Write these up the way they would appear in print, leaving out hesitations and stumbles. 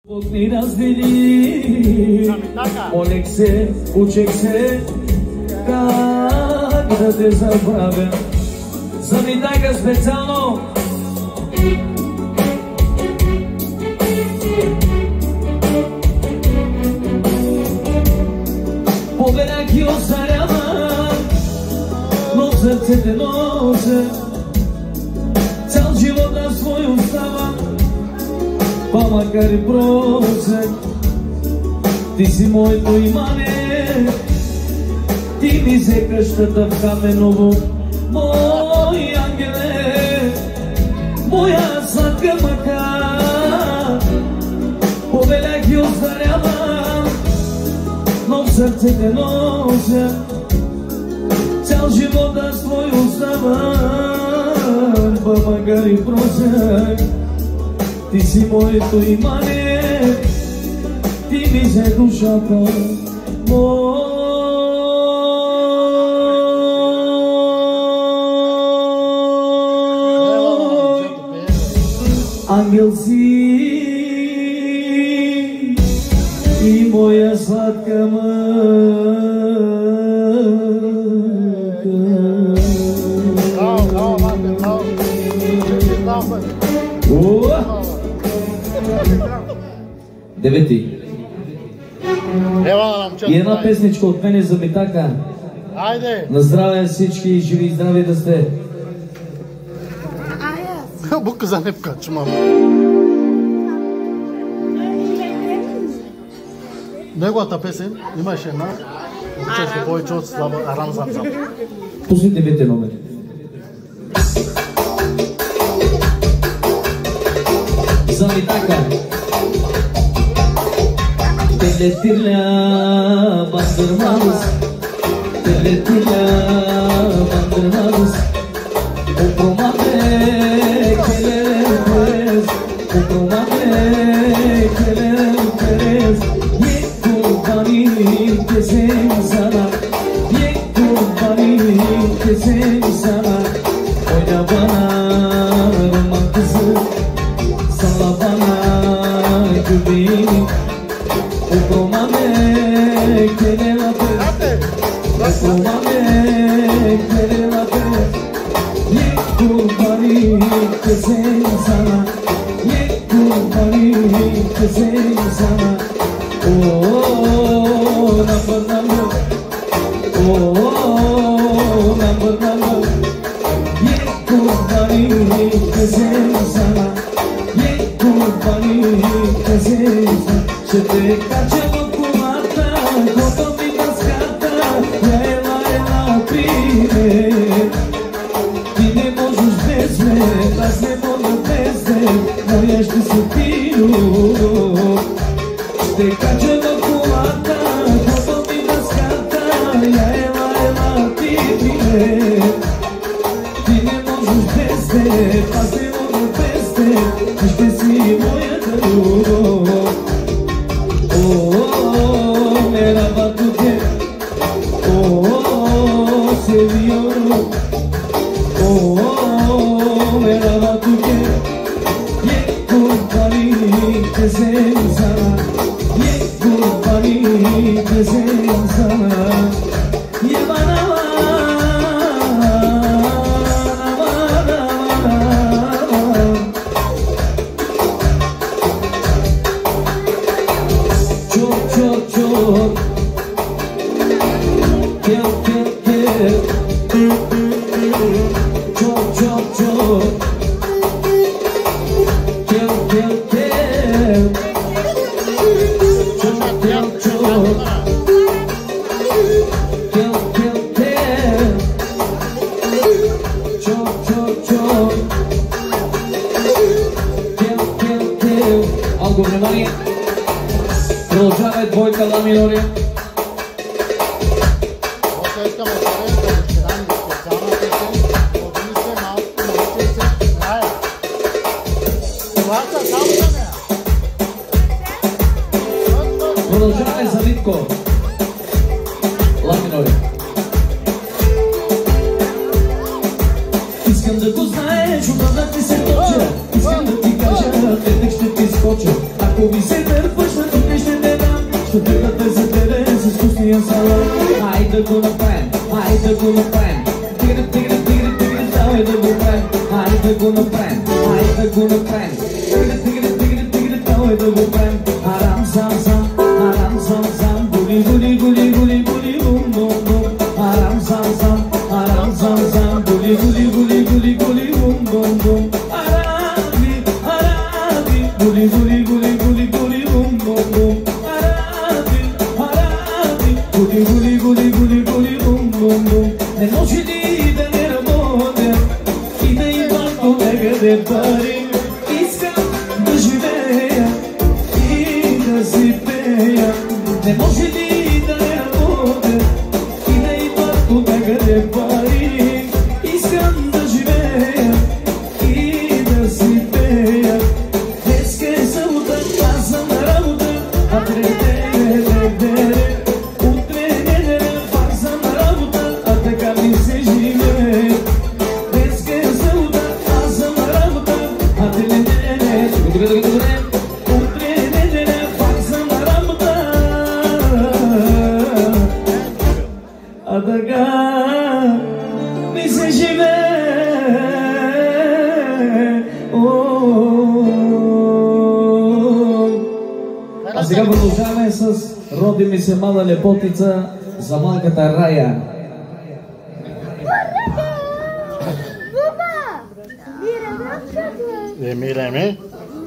Бог ни раздели, молех се, учех се, как да те забравя. За Митака специално. Погледах и остарява, но в сърце те нося, цял живот на свой остава. Па макар и просек, ти си моето имане, ти ми се къщата в Каменово, мой ангеле, моя сладка мъка. Повелях и остарявам, но в сърце те нося, цял живот на свой остава. Па макар и просек, ти си моето имане, ти ми се душата, ангел си и моя сладка мъка. Девети. И една песничка от мене за Митака. Айде! На здраве всички, живи и здрави да сте. Бука за непка, чума. Неговата песен имаше една, учеше повече от Слава Арам Замзам. Пусни девете номер. За Митака. Teletirla bandırmamız, teletirla bandırmamız. Opromate kelerez, opromate kelerez. Ye kurbani kesem sana, ye kurbani kesem sana. Oyna bana roman kızı, salla bana güveni. Opromame kelelate, opromame kelelate. Ye kurbani kesem sana, ye kurbani kesem sana. Oh, number, oh, number. Ye kurbani kesem sana, ye kurbani kesem sana. Ще те кача в колата, когато ми маската, ела при мен. Ти не можеш без мен, аз не мога без мен, моя ще си ти. Ще кача в колата, когато ми маската, ела при мен. Ти не можеш без мен, аз не мога без мен, ти ще си моята любов. Oh, mera batuke, oh, seviyorum. Oh, mera batuke, ye kurbani kesem sana, ye kurbani kesem sana. Ye bana продължава двойка ла минори. Продължаваме за Витко. Ла минори. Искам да го знаеш, отдавна ти се точа. Искам да ти кажа, петък ще ти скоча. Ако ми се търпаш на тук ще те дам, ще тръгнате за тебе с вкусния салат. Хайде да го направим, хайде да го направим. Тигре, тигре, тигре, тигре, давай да го правим. Хайде да го направим, хайде да го направим. Тигре, тигре, тигре, тигре, давай да го правим. Арам зам зам, арам зам зам. Гули, гули, гули, гули, гули, бум, бум, бум. Арам зам зам, арам зам зам. Гули, гули, гули, гули, гули, бум, бум, бум. Араби, араби. Гули, гули, гули, гули, гули, бум, бум, бум. Араби, араби. Гули, гули, гули, гули, гули, бум, бум, бум. Не може ли да не работя и да имам понекъде пари? Искам да живея и да си пея. Не може ли да не работя и да имам понекъде пари? Искам да живея и да си пея. Днеска е събота, аз съм на работа, а утре неделя, пак съм на работа, а така ми се живее. Днеска е събота, аз съм на работа, а утре неделя, пак съм на работа, а така ми се живее. А сега продължаваме с "Роди ми се мала лепотица" за малката Рая.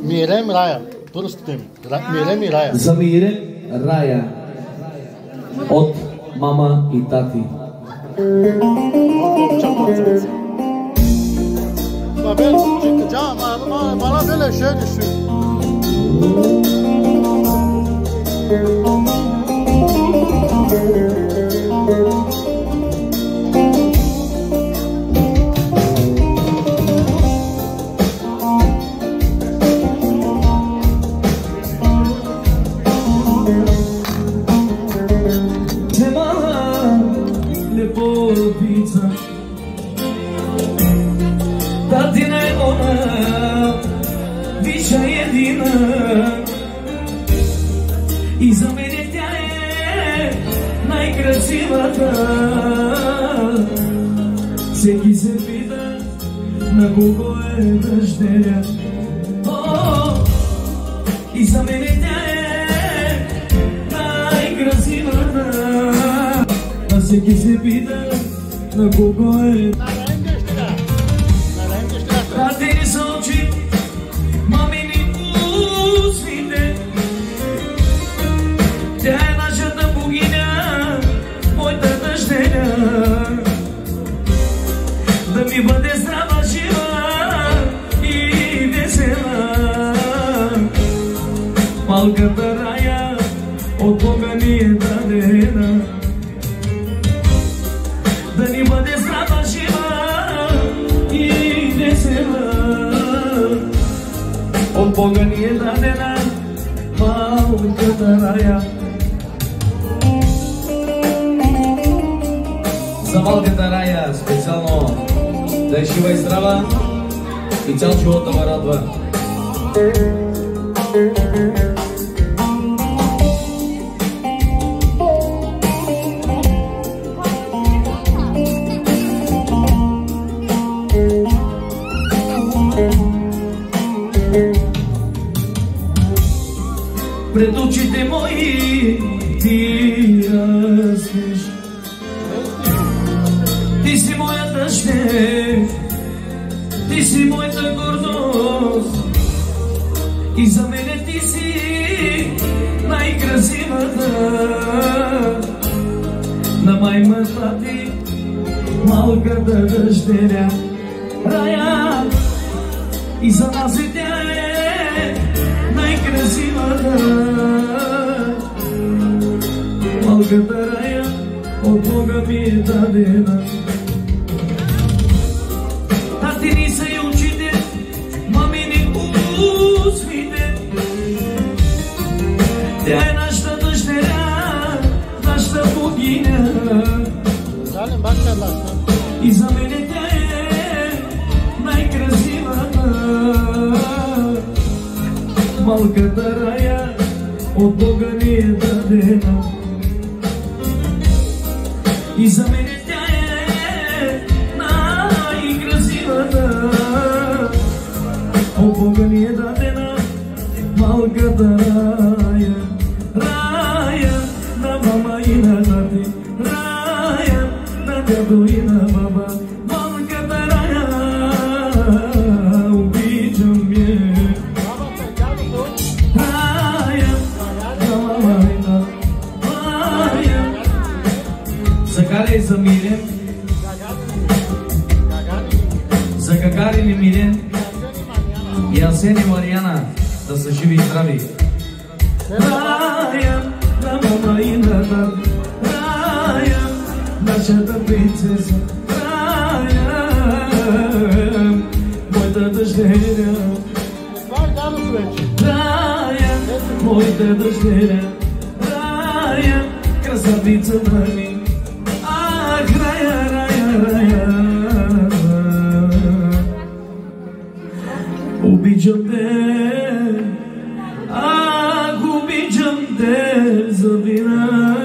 Мирем Рая. Турските ми. Мирем и Рая. За Мирем Рая от мама и тати. Bana böyle şey düşün. Татина е она, виша едина, и за мене тя е най-красивата. Всеки се пита на кого е дъщеря. И за мене тя е най-красивата. А всеки се пита на кого е. Татини са очи, мамини устните. Тя е нашата богиня, моята дъщеря. Да ми бъде здрава, жива и весела. Малката Рая от Бога ни е дадена. Да ни бъде здрава, жива и весела. От Бога ни е дадена малката Рая. За малката Рая специално да е жива и здрава и цял живот да ме радва. Пред очите мои ти растеш. Ти си моя дъщеря, ти си моята гордост. И за мене ти си най-красивата. На маймата ти малката дъщеря Рая. И за нас и тя е най-красивата. Малката Рая от Бога ми е дадена. Татини са и очите, мамини устните. Тя е нашата дъщеря, нашата богиня. И за мене тя е най-красивата. Малката Рая от Бога ни е дадена. И за мен тя е най-красивата. От Бога ни е дадена малката рая, рая на мама и на тати, рая на дядо и на баба, малката рая, обичам я. Рая на мама и на рая. За Галя и за Милен, за Гагарин и Милен и Асен и Мариана, да са живи и здрави. Рая на мама и на тати, рая нашата принцеса, рая моята дъщеря, рая моята дъщеря, рая красавицата ми. Ах, рая, рая, рая, обичам те, ах, обичам те за вина.